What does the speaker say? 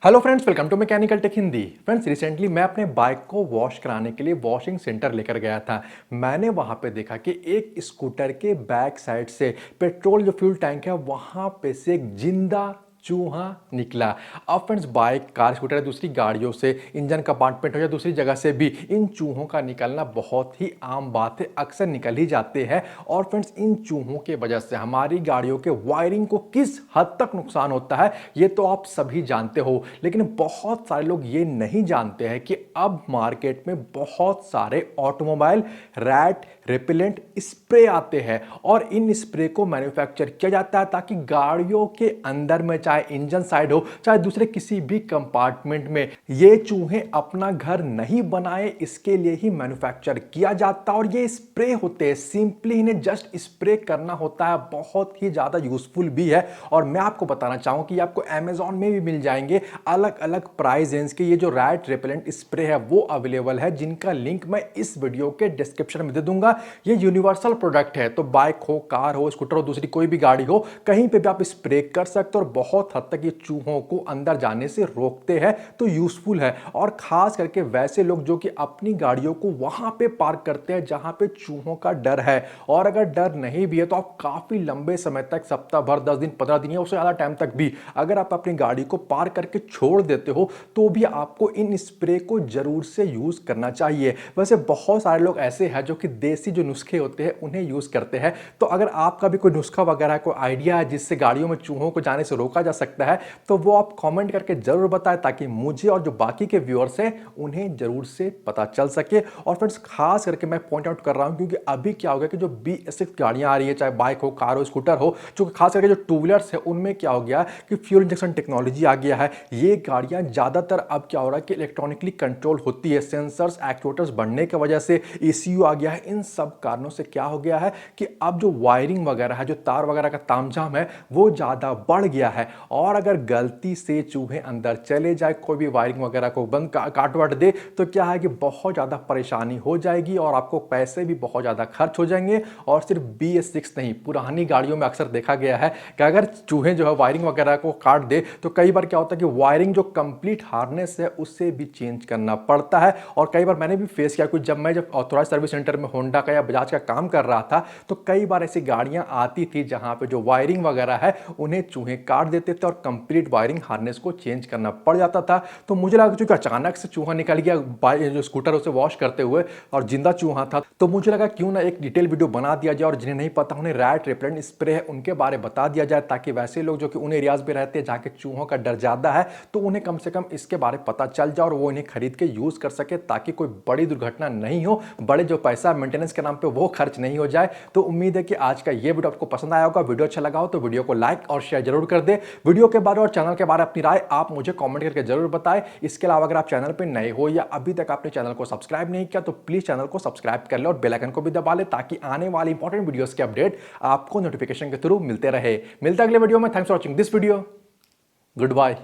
Hello friends, welcome to mechanical tech Hindi. Friends, recently मैं अपने bike को वॉश कराने के लिए वॉशिंग सेंटर लेकर गया था। मैंने वहां पे देखा कि एक स्कूटर के बैक साइड से पेट्रोल जो फ्यूल टैंक है वहां पे से एक जिंदा चूहा निकला। अब फ्रेंड्स, बाइक, कार, स्कूटर, दूसरी गाड़ियों से, इंजन कंपार्टमेंट हो या दूसरी जगह से भी इन चूहों का निकलना बहुत ही आम बात है, अक्सर निकल ही जाते हैं। और फ्रेंड्स, इन चूहों के वजह से हमारी गाड़ियों के वायरिंग को किस हद तक नुकसान होता है ये तो आप सभी जानते हो, लेकिन बहुत सारे लोग ये नहीं जानते हैं कि अब मार्केट में बहुत सारे ऑटोमोबाइल रैट रिपेलेंट स्प्रे आते हैं और इन स्प्रे को मैन्युफैक्चर किया जाता है ताकि गाड़ियों के अंदर में, चाहे इंजन साइड हो चाहे दूसरे किसी भी कंपार्टमेंट में, ये चूहे अपना घर नहीं बनाए, इसके लिए ही मैन्युफैक्चर किया जाता है। और ये स्प्रे होते हैं, सिंपली इन्हें जस्ट स्प्रे करना होता है, बहुत ही ज्यादा यूजफुल भी है। और मैं आपको बताना चाहूं कि आपको अमेजॉन में भी मिल जाएंगे अलग अलग प्राइस रेंज के ये जो रैट रिपेलेंट स्प्रे है वो अवेलेबल है, जिनका लिंक मैं इस वीडियो के डिस्क्रिप्शन में दे दूंगा। ये यूनिवर्सल प्रोडक्ट है, तो बाइक हो, कार हो, स्कूटर हो, दूसरी कोई भी गाड़ी हो, कहीं पे भी आप स्प्रे कर सकते हो और बहुत हद तक ये चूहों को अंदर जाने से रोकते हैं, तो यूजफुल है। और खास करके वैसे लोग जो कि अपनी गाड़ियों को वहां पे पार्क करते हैं जहां पे चूहों का डर है, और अगर डर नहीं भी है तो आप काफी लंबे समय तक, सप्ताह भर, 10 दिन, 15 दिन या उससे ज्यादा टाइम तक भी अगर आप अपनी गाड़ी को पार्क करके छोड़ देते हो तो भी आपको इन स्प्रे को जरूर से यूज करना चाहिए। वैसे बहुत सारे लोग ऐसे हैं जो कि देसी जो नुस्खे होते हैं उन्हें यूज करते हैं, तो अगर आपका भी कोई नुस्खा वगैरह कोई आइडिया है जिससे गाड़ियों में चूहों को जाने से रोका जा सकता है तो वो आप कमेंट करके जरूर बताएं, ताकि मुझे और जो बाकी के व्यूअर्स हैं उन्हें जरूर से पता चल सके। और फ्रेंड्स, खास करके मैं पॉइंट आउट कर रहा हूं क्योंकि अभी क्या हो गया कि जो BS6 गाड़ियां आ रही है, चाहे बाइक हो, कार हो, स्कूटर हो, जो खास करके जो टू व्हीलर्स है उनमें क्या हो गया कि फ्यूल इंजेक्शन टेक्नोलॉजी आ गया है। ये गाड़ियां ज्यादातर अब क्या हो रहा है कि इलेक्ट्रॉनिकली कंट्रोल होती है, सेंसर्स एक्चुएटर्स बढ़ने की वजह से, ECU आ गया है। इन सब कारणों से क्या हो गया है कि अब जो वायरिंग वगैरह है, जो तार वगैरह का तामझाम है वो ज्यादा बढ़ गया है। और अगर गलती से चूहे अंदर चले जाए, कोई भी वायरिंग वगैरह को बंद काट वाट दे, तो क्या है कि बहुत ज्यादा परेशानी हो जाएगी और आपको पैसे भी बहुत ज्यादा खर्च हो जाएंगे। और सिर्फ BS6 नहीं, पुरानी गाड़ियों में अक्सर देखा गया है कि अगर चूहे जो है वायरिंग वगैरह को काट दे तो कई बार क्या होता है कि वायरिंग जो कंप्लीट हार्नेस है उससे भी चेंज करना पड़ता है। और कई बार मैंने भी फेस किया, कुछ जब मैं ऑथराइज सर्विस सेंटर में होंडा का या बजाज का काम कर रहा था तो कई बार ऐसी गाड़ियां आती थी जहां पे जो वायरिंग वगैरह है उन्हें चूहे काट देते थे और कंप्लीट वायरिंग हार्नेस को चेंज करना पड़ जाता था। तो मुझे लगा कि अचानक से चूहा निकल गया जो स्कूटर उसे वॉश करते हुए और जिंदा चूहा था, तो मुझे लगा क्यों ना एक डिटेल वीडियो बना दिया जाए और जिन्हें नहीं पता उन्हें रैट रिपेलेंट स्प्रे है उनके बारे बता दिया जाए, ताकि वैसे लोग जो कि उन एरियाज में रहते हैं जहां के चूहों का डर ज्यादा है तो उन्हें कम से कम इसके बारे में पता चल जाए और वो इन्हें खरीद के यूज कर सके, ताकि कोई बड़ी दुर्घटना नहीं हो, बड़े जो पैसा मेंटेनेंस के नाम पे वो खर्च नहीं हो जाए। तो उम्मीद है कि आज का ये वीडियो आपको पसंद आया होगा। वीडियो अच्छा लगा हो तो वीडियो को लाइक और शेयर जरूर कर दे। वीडियो के बारे और चैनल के बारे में अपनी राय आप मुझे कमेंट करके जरूर बताएं। इसके अलावा अगर आप चैनल पे नए हो या अभी तक आपने चैनल को सब्सक्राइब नहीं किया तो प्लीज चैनल को सब्सक्राइब कर ले और बेल आइकन को भी दबा ले, ताकि आने वाली इंपॉर्टेंट वीडियोस के अपडेट आपको नोटिफिकेशन के थ्रू मिलते रहे। मिलते अगले वीडियो में। Thanks for watching this video. Good bye.